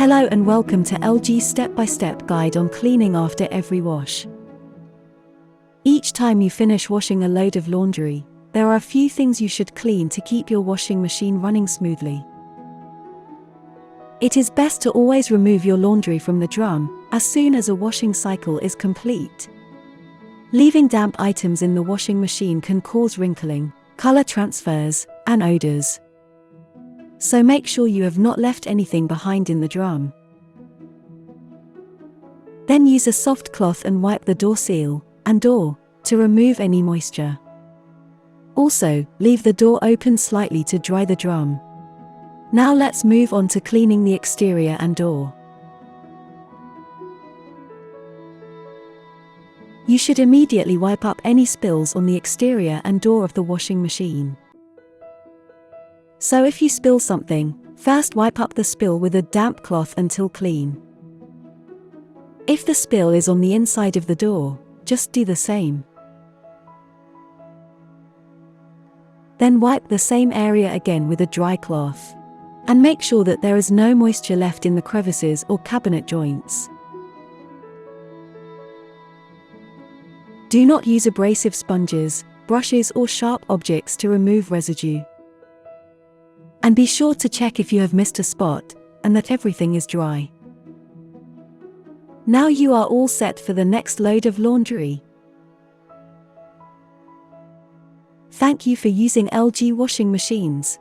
Hello and welcome to LG's step-by-step guide on cleaning after every wash. Each time you finish washing a load of laundry, there are a few things you should clean to keep your washing machine running smoothly. It is best to always remove your laundry from the drum as soon as a washing cycle is complete. Leaving damp items in the washing machine can cause wrinkling, color transfers, and odors. So make sure you have not left anything behind in the drum. Then use a soft cloth and wipe the door seal and door to remove any moisture. Also, leave the door open slightly to dry the drum. Now let's move on to cleaning the exterior and door. You should immediately wipe up any spills on the exterior and door of the washing machine. So if you spill something, first wipe up the spill with a damp cloth until clean. If the spill is on the inside of the door, just do the same. Then wipe the same area again with a dry cloth. And make sure that there is no moisture left in the crevices or cabinet joints. Do not use abrasive sponges, brushes or sharp objects to remove residue. And be sure to check if you have missed a spot, and that everything is dry. Now you are all set for the next load of laundry. Thank you for using LG washing machines.